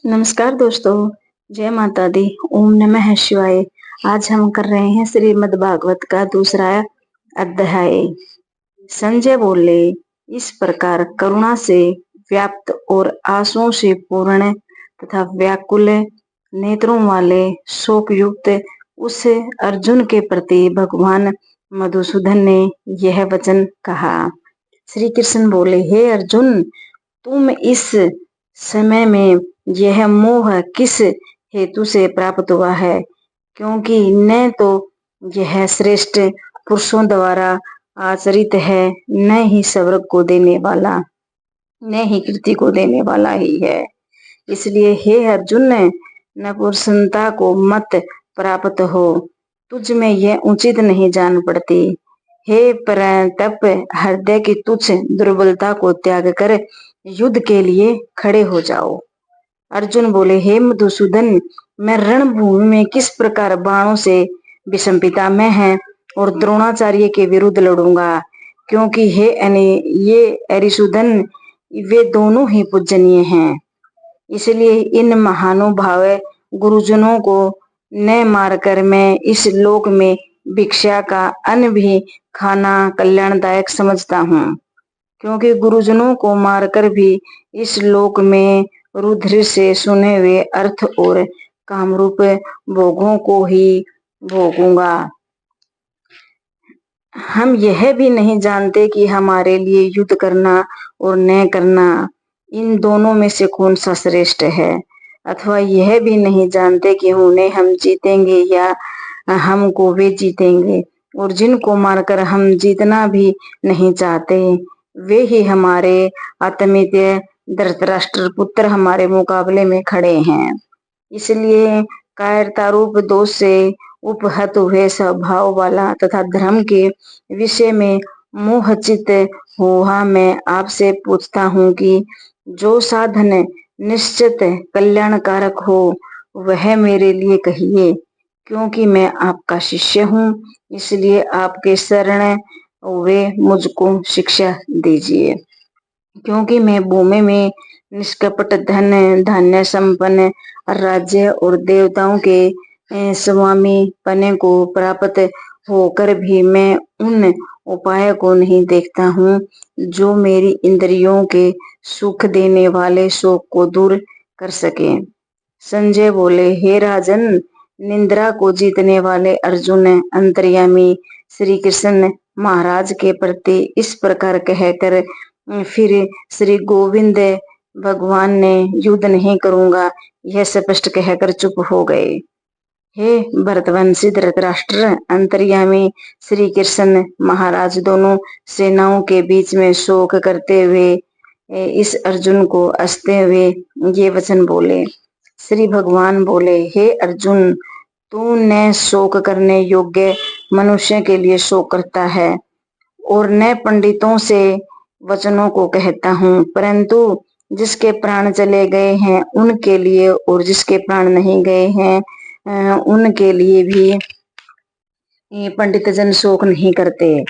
नमस्कार दोस्तों, जय माता दी। ओम नमः शिवाय। आज हम कर रहे हैं श्रीमद् भागवत का दूसरा अध्याय। संजय बोले, इस प्रकार करुणा से व्याप्त और आंसुओं से पूर्ण तथा व्याकुल नेत्रों वाले शोक युक्त उस अर्जुन के प्रति भगवान मधुसूदन ने यह वचन कहा। श्री कृष्ण बोले, हे अर्जुन, तुम इस समय में यह मोह किस हेतु से प्राप्त हुआ है? क्योंकि न तो यह श्रेष्ठ पुरुषों द्वारा आचरित है, न ही स्वर्ग को देने वाला, न ही कीर्ति को देने वाला ही है। इसलिए हे अर्जुन, नपुंसकता को मत प्राप्त हो, तुझ में यह उचित नहीं जान पड़ती। हे परंतप, हृदय की तुच्छ दुर्बलता को त्याग कर युद्ध के लिए खड़े हो जाओ। अर्जुन बोले, हे मधुसूदन, मैं रणभूमि में किस प्रकार बाणों से विषम में है और द्रोणाचार्य के विरुद्ध लड़ूंगा, क्योंकि ये अरिसूदन, वे दोनों ही पूजनीय हैं। इसलिए इन महानुभाव गुरुजनों को न मारकर मैं इस लोक में भिक्षा का अन्न भी खाना कल्याणदायक समझता हूँ, क्योंकि गुरुजनों को मारकर भी इस लोक में रुधिर से सुने हुए अर्थ और कामरूप भोगों को ही भोगूंगा। हम यह भी नहीं जानते कि हमारे लिए युद्ध करना और न करना, इन दोनों में से कौन सा श्रेष्ठ है, अथवा यह भी नहीं जानते कि उन्हें हम जीतेंगे या हमको वे जीतेंगे। और जिनको मारकर हम जीतना भी नहीं चाहते, वे ही हमारे आत्मीय धृतराष्ट्र पुत्र हमारे मुकाबले में खड़े हैं। इसलिए कायरतारूप दोष से उपहत हुए स्वभाव वाला तथा धर्म के विषय में मोहचित हुआ मैं आपसे पूछता हूँ कि जो साधन निश्चित कल्याणकारक हो, वह मेरे लिए कहिए, क्योंकि मैं आपका शिष्य हूँ। इसलिए आपके शरण वे मुझको शिक्षा दीजिए, क्योंकि मैं भूमि में निष्कपट धन धान्य संपन्न राज्य और देवताओं के स्वामी पने को प्राप्त होकर भी मैं उन उपाय को नहीं देखता हूँ जो मेरी इंद्रियों के सुख देने वाले शोक को दूर कर सके। संजय बोले, हे राजन, निंद्रा को जीतने वाले अर्जुन अंतर्यामी श्री कृष्ण महाराज के प्रति इस प्रकार कहकर फिर श्री गोविंद भगवान ने युद्ध नहीं करूंगा यह स्पष्ट कहकर चुप हो गए। हे भरतवंशी धृतराष्ट्र, अंतर्यामी श्री कृष्ण महाराज दोनों सेनाओं के बीच में शोक करते हुए इस अर्जुन को हंसते हुए ये वचन बोले। श्री भगवान बोले, हे अर्जुन, तू न शोक करने योग्य मनुष्य के लिए शोक करता है और न पंडितों से वचनों को कहता हूँ, परंतु जिसके प्राण चले गए हैं उनके लिए और जिसके प्राण नहीं गए हैं उनके लिए भी पंडित जन शोक नहीं करते।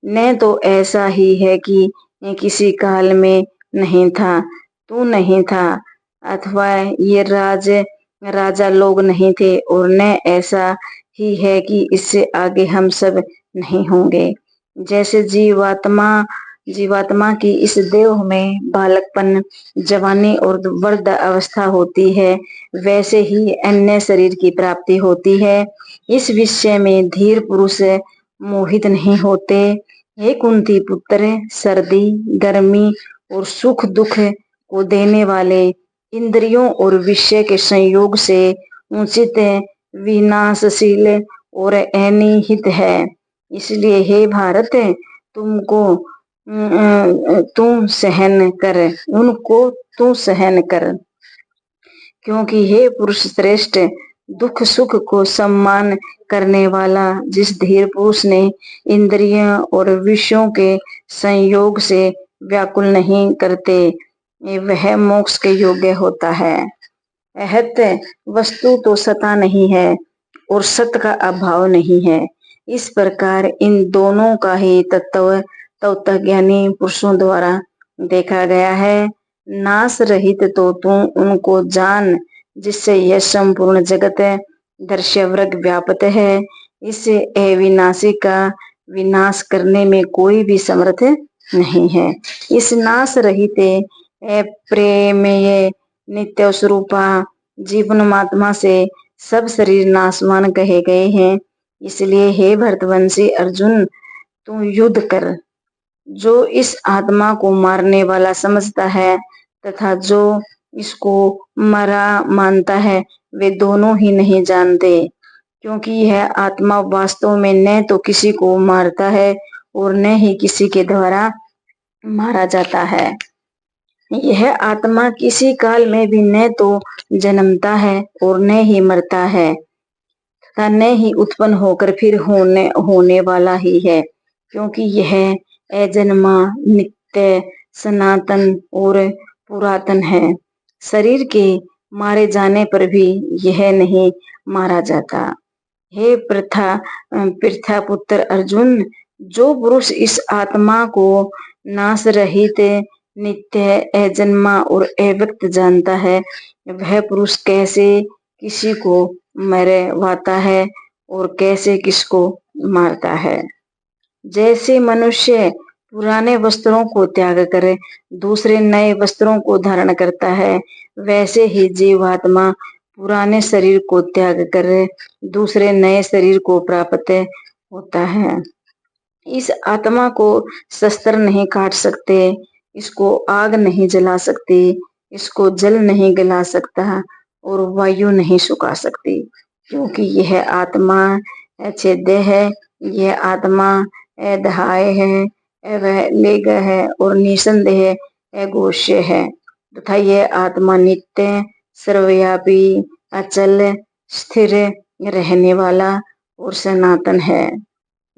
न तो ऐसा ही है कि किसी काल में नहीं था, तू नहीं था, अथवा ये राजा लोग नहीं थे, और न ऐसा ही है कि इससे आगे हम सब नहीं होंगे। जैसे जीवात्मा की इस देह में बालकपन, जवानी और वृद्ध अवस्था होती है, वैसे ही अन्य शरीर की प्राप्ति होती है। इस विषय में धीर पुरुष मोहित नहीं होते। हे कुंती पुत्र, सर्दी गर्मी और सुख दुख को देने वाले इंद्रियों और विषय के संयोग से उचित विनाशशील और अनिहित है। इसलिए हे भारत, उनको तू सहन कर, क्योंकि हे पुरुष श्रेष्ठ, दुख सुख को सम्मान करने वाला जिस धीर पुरुष ने इंद्रियों और विषयों के संयोग से व्याकुल नहीं करते, वह मोक्ष के योग्य होता है। अहत वस्तु तो सता नहीं है और सत का अभाव नहीं है। इस प्रकार इन दोनों का ही तत्व ज्ञानी पुरुषों द्वारा देखा गया है। नाश रहित तो तू उनको जान, जिससे यह संपूर्ण जगत दृश्य वर्ग व्याप्त है। इस अविनाशी का विनाश करने में कोई भी समर्थ नहीं है। इस नाश रहित अप्रेमेय नित्य स्वरूपा जीवनमात्मा से सब शरीर नाशवान कहे गए हैं। इसलिए हे भरतवंशी अर्जुन, तू युद्ध कर। जो इस आत्मा को मारने वाला समझता है तथा जो इसको मरा मानता है, वे दोनों ही नहीं जानते, क्योंकि यह आत्मा वास्तव में न तो किसी को मारता है और न ही किसी के द्वारा मारा जाता है। यह आत्मा किसी काल में भी न तो जन्मता है और न ही मरता है तथा न ही उत्पन्न होकर फिर होने वाला ही है, क्योंकि यह अजन्मा, नित्य, सनातन और पुरातन है। शरीर के मारे जाने पर भी यह नहीं मारा जाता। हे पृथा पुत्र अर्जुन, जो पुरुष इस आत्मा को नाश रहित, नित्य, अजन्मा और अव्यक्त जानता है, वह पुरुष कैसे किसी को मरवाता है और कैसे किसको मारता है। जैसे मनुष्य पुराने वस्त्रों को त्याग कर दूसरे नए वस्त्रों को धारण करता है, वैसे ही जीवात्मा पुराने शरीर को त्याग कर दूसरे नए शरीर को प्राप्त होता है। इस आत्मा को शस्त्र नहीं काट सकते, इसको आग नहीं जला सकती, इसको जल नहीं गला सकता और वायु नहीं सुखा सकती, क्योंकि यह आत्मा अछेद्य है, यह आत्मा अधाय है, अवलेग है और निसंदेह अघोष्य है तथा यह आत्मा नित्य, सर्वव्यापी, अचल, स्थिर रहने वाला और सनातन है।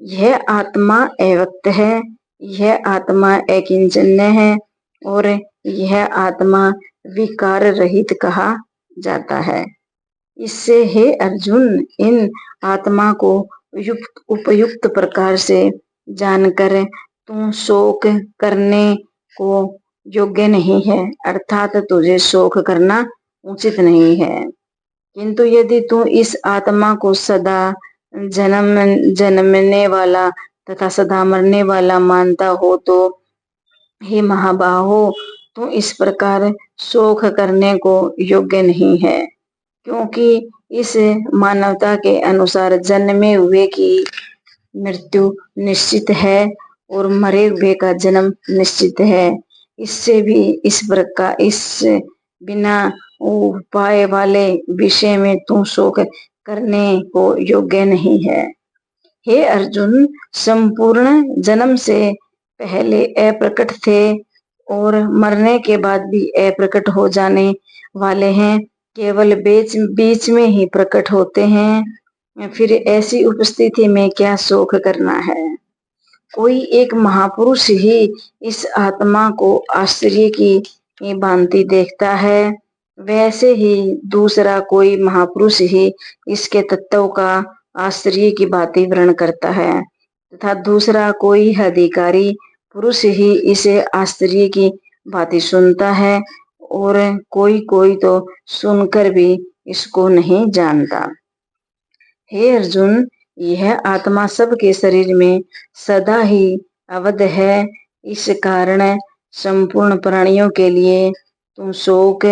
यह आत्मा अव्यक्त है, यह आत्मा अकिंचन्य है और यह आत्मा विकार रहित कहा जाता है। इससे हे अर्जुन, इन आत्मा को उपयुक्त प्रकार से जानकर तू शोक करने को योग्य नहीं है, अर्थात तुझे शोक करना उचित नहीं है। किंतु यदि तू इस आत्मा को सदा जन्मने वाला तथा सदा मरने वाला मानता हो तो हे महाबाहो, तू इस प्रकार शोक करने को योग्य नहीं है, क्योंकि इस मानवता के अनुसार जन्मे हुए की मृत्यु निश्चित है और मरे हुए का जन्म निश्चित है। इससे भी इस बिना उपाय वाले विषय में तू शोक करने को योग्य नहीं है। हे अर्जुन, संपूर्ण जन्म से पहले अप्रकट थे और मरने के बाद भी अप्रकट हो जाने वाले हैं, केवल बीच में ही प्रकट होते हैं। फिर ऐसी उपस्थिति में क्या शोक करना है। कोई एक महापुरुष ही इस आत्मा को आश्चर्य की भांति देखता है, वैसे ही दूसरा कोई महापुरुष ही इसके तत्व का आश्चर्य की भांति वर्णन करता है तथा दूसरा कोई अधिकारी पुरुष ही इसे आश्चर्य की भांति सुनता है और कोई तो सुनकर भी इसको नहीं जानता। हे अर्जुन, यह आत्मा सबके शरीर में सदा ही अवध है। इस कारण संपूर्ण प्राणियों के लिए तुम शोक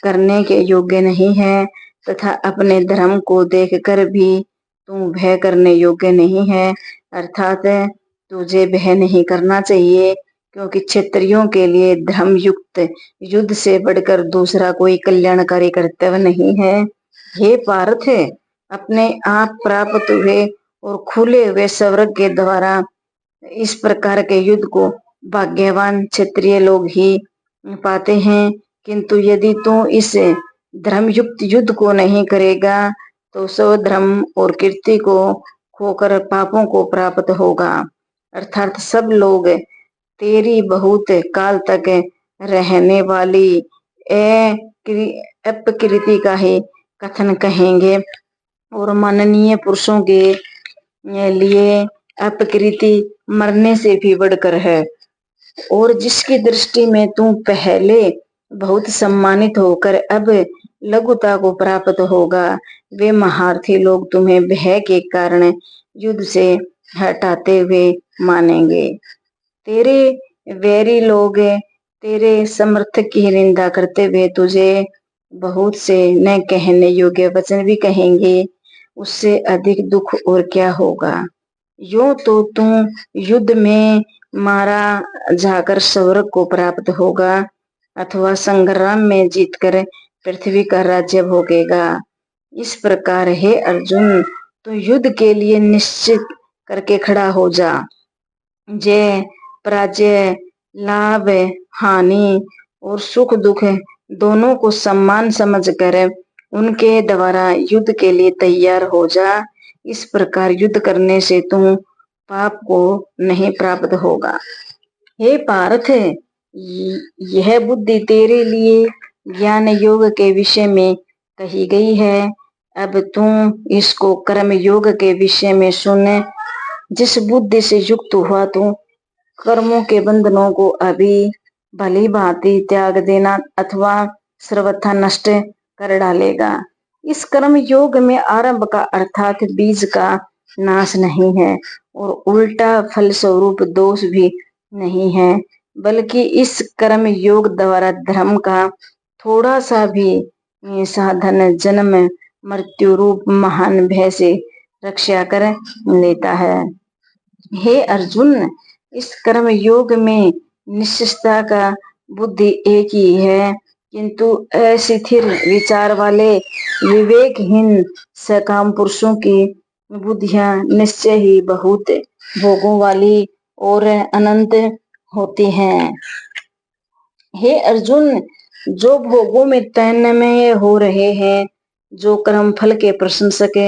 करने के योग्य नहीं है तथा अपने धर्म को देखकर भी तुम भय करने योग्य नहीं है, अर्थात तुझे भय नहीं करना चाहिए, क्योंकि क्षत्रियों के लिए धर्म युक्त युद्ध से बढ़कर दूसरा कोई कल्याणकारी कर्तव्य नहीं है। हे पार्थ, अपने आप प्राप्त हुए और खुले हुए स्वर्ग के द्वारा इस प्रकार के युद्ध को भाग्यवान क्षत्रिय लोग ही पाते हैं, किंतु यदि तू इस धर्मयुक्त युद्ध को नहीं करेगा तो स्वधर्म और कीर्ति को खोकर पापों को प्राप्त होगा, अर्थात सब लोग तेरी बहुत काल तक रहने वाली अपकीर्ति का ही कथन कहेंगे और माननीय पुरुषों के लिए अपकीर्ति मरने से भी बढ़कर है और जिसकी दृष्टि में तू पहले बहुत सम्मानित होकर अब लघुता को प्राप्त होगा। वे महारथी लोग तुम्हें भय के कारण युद्ध से हटाते हुए मानेंगे। तेरे वैरी लोग तेरे समर्थक की निंदा करते हुए तुझे बहुत से न कहने योग्य वचन भी कहेंगे। उससे अधिक दुख और क्या होगा। यूं तो तुम युद्ध में मारा जाकर स्वर्ग को प्राप्त होगा अथवा संग्राम में जीतकर पृथ्वी का राज्य भोगेगा। इस प्रकार हे अर्जुन, तू युद्ध के लिए निश्चित करके खड़ा हो जा। जय पराजय, लाभ हानि और सुख दुख दोनों को सम्मान समझकर उनके द्वारा युद्ध के लिए तैयार हो जा। इस प्रकार युद्ध करने से तुम पाप को नहीं प्राप्त होगा। हे पार्थ, यह बुद्धि तेरे लिए ज्ञान योग के विषय में कही गई है। अब तुम इसको कर्म योग के विषय में सुन। जिस बुद्धि से युक्त हुआ तू कर्मों के बंधनों को अभी भली भांति त्याग देना अथवा सर्वथा नष्ट कर डालेगा। इस कर्म योग में आरंभ का अर्थात बीज का नाश नहीं है और उल्टा फल स्वरूप दोष भी नहीं है, बल्कि इस कर्म योग द्वारा धर्म का थोड़ा सा भी साधन जन्म मृत्यु रूप महान भय से रक्षा कर लेता है। हे अर्जुन, इस कर्म योग में निश्चितता का बुद्धि एक ही है, किंतु अस्थिर विचार वाले विवेकहीन सकाम पुरुषों की बुद्धियां निश्चय ही बहुत भोगों वाली और अनंत होती हैं। हे अर्जुन, जो भोगों में तन्मय हो रहे हैं, जो कर्म फल के प्रशंसक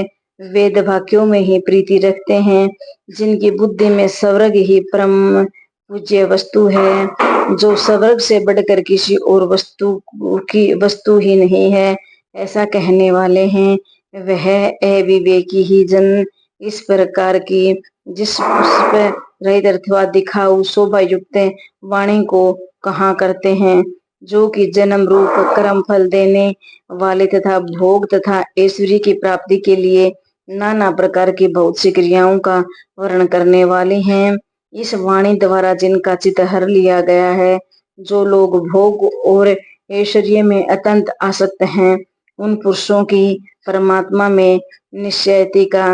वेद वाक्यों में ही प्रीति रखते हैं, जिनकी बुद्धि में स्वर्ग ही परम पूज्य वस्तु है, जो स्वर्ग से बढ़कर किसी और वस्तु ही नहीं है, ऐसा कहने वाले हैं, वह अविवेकी ही जन इस प्रकार की जिस पुष्प रहित अथवा दिखाऊ शोभा युक्त वाणी को कहा करते हैं, जो कि जन्म रूप कर्म फल देने वाले तथा भोग तथा ऐश्वर्य की प्राप्ति के लिए नाना प्रकार की बहुत सी क्रियाओं का वर्णन करने वाले हैं। इस वाणी द्वारा जिनका चित्त हर लिया गया है, जो लोग भोग और ऐश्वर्य में अत्यंत आसक्त हैं, उन पुरुषों की परमात्मा में निश्चयति का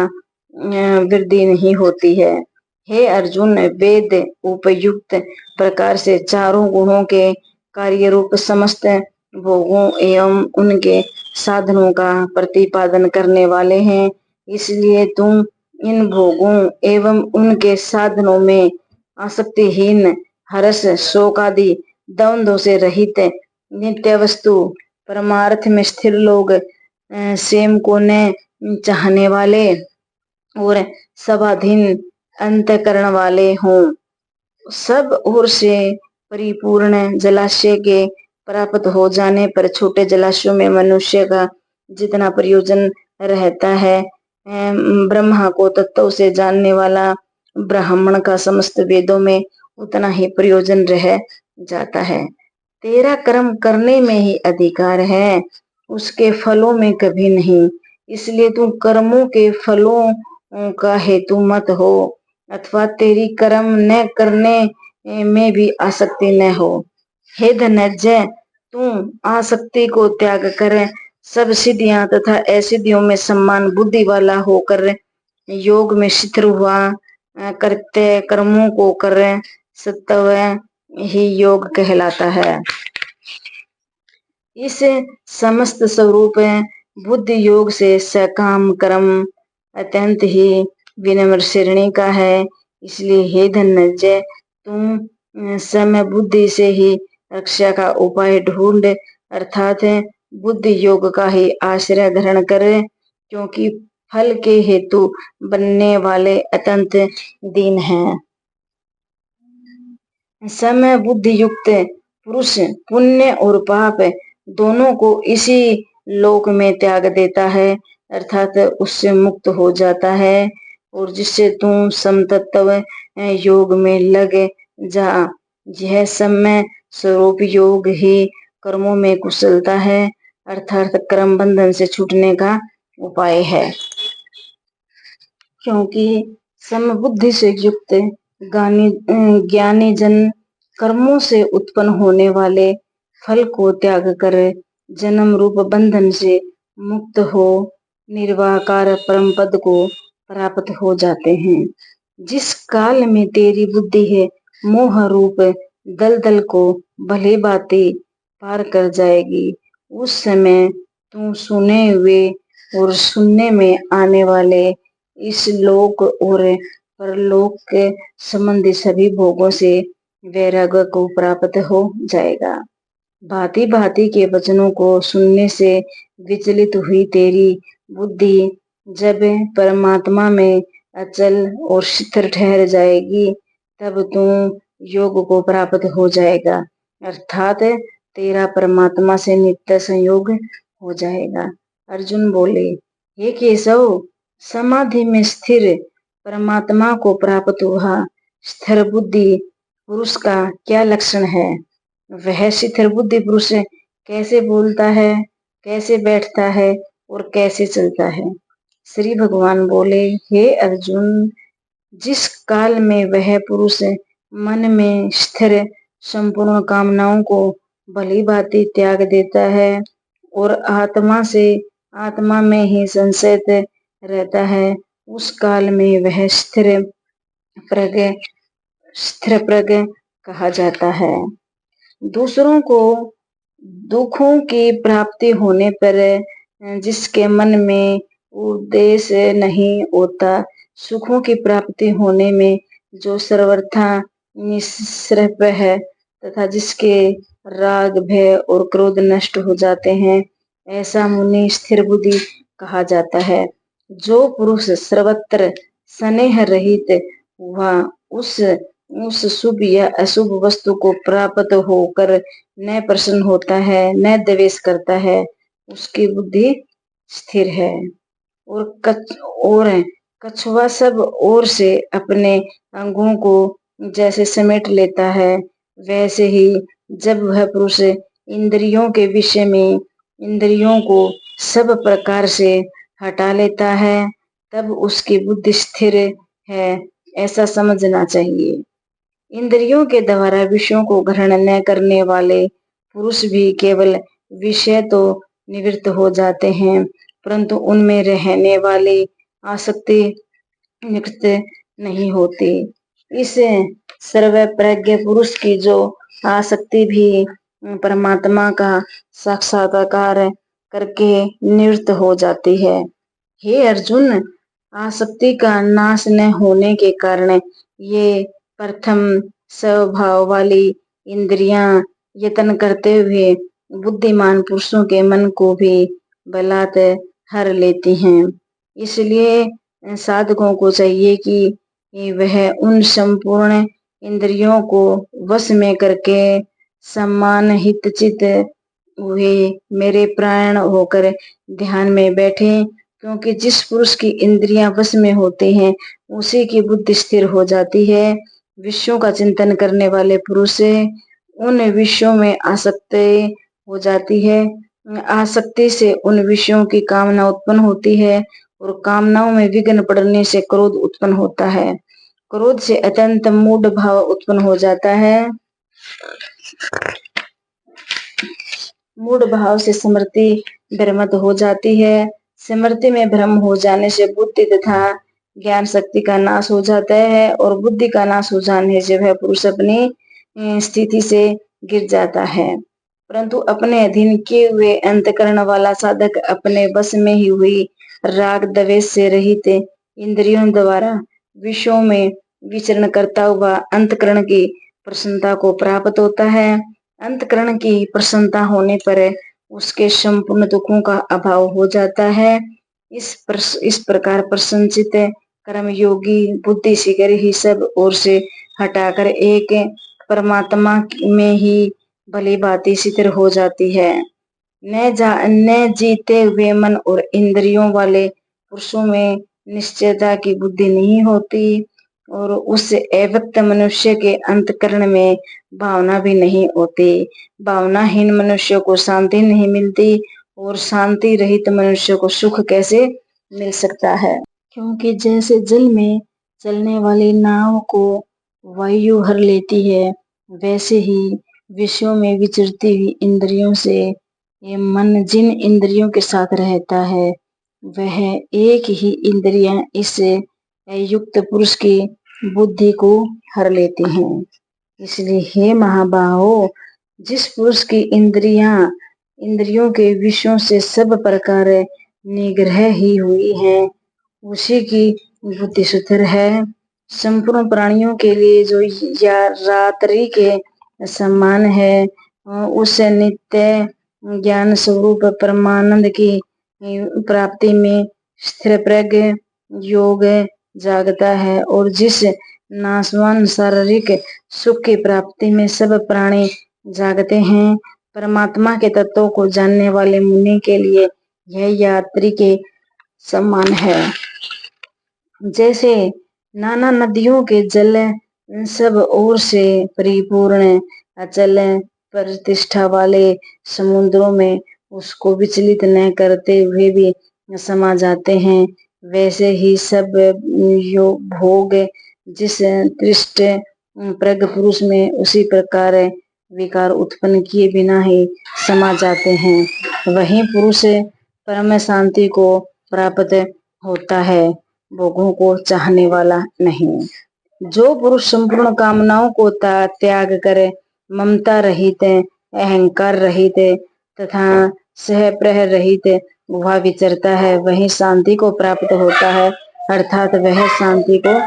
वृद्धि नहीं होती है। हे अर्जुन, वेद उपयुक्त प्रकार से चारों गुणों के कार्य रूप समस्त भोगों एवं उनके साधनों का प्रतिपादन करने वाले हैं। इसलिए तुम इन भोगों एवं उनके साधनों में आसक्तिहीन, हर्ष शोक आदि द्वंद्वों से रहित नित्य वस्तु परमार्थ में स्थिर लोग, सेम को न चाहने वाले और स्वाधीन अंतःकरण वाले हों। सब ओर से परिपूर्ण जलाशय के प्राप्त हो जाने पर छोटे जलाशयों में मनुष्य का जितना प्रयोजन रहता है, ब्रह्मा को तत्व से जानने वाला ब्राह्मण का समस्त वेदों में उतना ही प्रयोजन रह जाता है। तेरा कर्म करने में ही अधिकार है, उसके फलों में कभी नहीं। इसलिए तू कर्मों के फलों का हेतु मत हो अथवा तेरी कर्म न करने में भी आसक्ति न हो। हे धनंजय, तू आसक्ति को त्याग कर सब सिद्धियां तथा असिद्धियों में सम्मान बुद्धि वाला होकर योग में स्थिर हुआ करते कर्मों को कर सत्व ही योग कहलाता है। इस समस्त स्वरूप बुद्धि योग से सकाम कर्म अत्यंत ही विनम्र श्रेणी का है। इसलिए हे धनंजय, तुम समय बुद्धि से ही रक्षा का उपाय ढूंढ अर्थात बुद्धि योग का ही आश्रय ग्रहण कर, क्योंकि फल के हेतु बनने वाले अत्यंत दीन हैं। समय बुद्धि युक्त पुरुष पुण्य और पाप दोनों को इसी लोक में त्याग देता है अर्थात उससे मुक्त हो जाता है, और जिससे तुम समतत्व योग में लग जा। यह समय स्वरूप योग ही कर्मों में कुशलता है, अर्थात कर्म बंधन से छूटने का उपाय है। क्योंकि समबुद्धि से युक्त ज्ञानी जन कर्मों से उत्पन्न होने वाले फल को त्याग कर जन्म रूप बंधन से मुक्त हो निर्वाकार परम पद को प्राप्त हो जाते हैं। जिस काल में तेरी बुद्धि है मोह रूप दलदल को भली भांति पार कर जाएगी, उस समय तू सुने हुए और सुनने में आने वाले इस लोक और परलोक के संबंधी सभी भोगों से वैराग्य को प्राप्त हो जाएगा। भांति भांति के वचनों को सुनने से विचलित हुई तेरी बुद्धि जब परमात्मा में अचल और स्थिर ठहर जाएगी, तब तू योग को प्राप्त हो जाएगा, अर्थात तेरा परमात्मा से नित्य संयोग हो जाएगा। अर्जुन बोले, हे केशव, समाधि में स्थिर परमात्मा को प्राप्त हुआ स्थिर बुद्धि पुरुष का क्या लक्षण है? वह स्थिर बुद्धि पुरुष कैसे बोलता है, कैसे बैठता है और कैसे चलता है? श्री भगवान बोले, हे अर्जुन, जिस काल में वह पुरुष मन में स्थिर संपूर्ण कामनाओं को भली भांति त्याग देता है और आत्मा में ही संशयित रहता है, उस काल में वह स्थिर प्रज्ञ कहा जाता है। दूसरों को दुखों की प्राप्ति होने पर जिसके मन में उद्देश्य नहीं होता, सुखों की प्राप्ति होने में जो सर्वथा निस्पृह है तथा जिसके राग भय और क्रोध नष्ट हो जाते हैं, ऐसा मुनि स्थिर बुद्धि कहा जाता है। जो पुरुष सर्वत्र स्नेह रहित हुआ उस शुभ या अशुभ वस्तु को प्राप्त होकर न प्रसन्न होता है न द्वेष करता है, उसकी बुद्धि स्थिर है। और कछुआ सब ओर से अपने अंगों को जैसे समेट लेता है, वैसे ही जब वह पुरुष इंद्रियों के विषय में इंद्रियों को सब प्रकार से हटा लेता है, तब उसकी बुद्धि स्थिर है, ऐसा समझना चाहिए। इंद्रियों के द्वारा विषयों को ग्रहण न करने वाले पुरुष भी केवल विषय तो निवृत्त हो जाते हैं, परंतु उनमें रहने वाली आसक्ति निवृत्त नहीं होती। इस सर्वप्रज्ञ पुरुष की जो आसक्ति भी परमात्मा का साक्षात्कार करके निवृत्त हो जाती है। हे अर्जुन, आसक्ति का नाश न होने के कारण ये प्रथम स्वभाव वाली इंद्रियां यत्न करते हुए बुद्धिमान पुरुषों के मन को भी बलात् हर लेती हैं। इसलिए साधकों को चाहिए कि वह उन संपूर्ण इंद्रियों को वश में करके सम्मान हितचित हुए मेरे प्राण होकर ध्यान में बैठे, क्योंकि जिस पुरुष की इंद्रियां वश में होती हैं उसी की बुद्धि स्थिर हो जाती है। विषयों का चिंतन करने वाले पुरुष उन विषयों में आसक्त हो जाती है। आसक्ति से उन विषयों की कामना उत्पन्न होती है और कामनाओं में विघ्न पड़ने से क्रोध उत्पन्न होता है। क्रोध से अत्यंत मूढ़ भाव उत्पन्न हो जाता है। मूढ़ भाव से स्मृति भ्रमित हो जाती है। स्मृति में भ्रम हो जाने से बुद्धि तथा ज्ञान शक्ति का नाश हो जाता है और बुद्धि का नाश हो जाने से वह पुरुष अपनी स्थिति से गिर जाता है। परंतु अपने अधीन किए हुए अंतकरण वाला साधक अपने बस में ही हुई राग द्वेष से रहित इंद्रियों द्वारा विषयों में विचरण करता हुआ अंतकरण की प्रसन्नता को प्राप्त होता है। अंतकरण की प्रसन्नता होने पर उसके संपूर्ण दुखों का अभाव हो जाता है। इस प्रकार प्रसन्नचित कर्मयोगी बुद्धि शीघ्र ही सब ओर से हटाकर एक परमात्मा में ही भली भांति स्थिर हो जाती है। न जीते हुए मन और इंद्रियों वाले पुरुषों में निश्चयता की बुद्धि नहीं होती। और उस अव्यक्त मनुष्य के अंतःकरण में भावना भी नहीं होती। भावनाहीन मनुष्य को शांति नहीं मिलती और शांति रहित मनुष्य को सुख कैसे मिल सकता है। क्योंकि जैसे जल में चलने वाली नाव को वायु हर लेती है, वैसे ही विषयों में विचरती हुई इंद्रियों से ये मन जिन इंद्रियों के साथ रहता है, वह एक ही इंद्रियां इस युक्त पुरुष की बुद्धि को हर लेती हैं। इसलिए हे महाबाहो, जिस पुरुष की इंद्रियों के विषयों से सब प्रकार निग्रह ही हुई है, उसी की बुद्धि सुधर है। संपूर्ण प्राणियों के लिए जो या रात्रि के समान है, उस नित्य ज्ञान स्वरूप परमानंद की प्राप्ति में स्थिर प्रज्ञ योग जागता है। और जिस नाशवान शारीरिक सुख की प्राप्ति में सब प्राणी जागते हैं, परमात्मा के तत्वों को जानने वाले मुनि के लिए यह यात्री के समान है। जैसे नाना नदियों के जल सब ओर से परिपूर्ण अचल प्रतिष्ठा वाले समुद्रों में उसको विचलित न करते हुए भी समा जाते हैं, वैसे ही सब भोग जिस दृष्ट प्रज्ञ पुरुष में उसी प्रकार विकार उत्पन्न किए बिना ही समा जाते हैं। वही पुरुष परम शांति को प्राप्त होता है, भोगों को चाहने वाला नहीं। जो पुरुष संपूर्ण कामनाओं को त्याग कर ममता रहित, अहंकार रहित तथा सह प्रह रहित वह विचरता है, वही शांति को प्राप्त होता है, अर्थात वह शांति को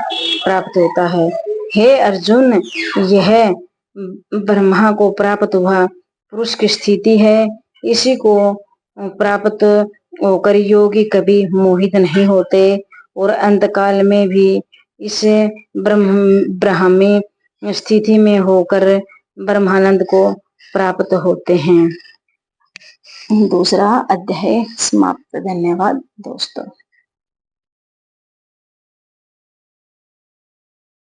प्राप्त होता है। हे अर्जुन, यह ब्रह्मा को प्राप्त हुआ पुरुष की स्थिति है। इसी को प्राप्त होकर योगी कभी मोहित नहीं होते और अंतकाल में भी इस ब्राह्मी स्थिति में होकर ब्रह्मानंद को प्राप्त होते हैं। दूसरा अध्याय समाप्त। धन्यवाद दोस्तों।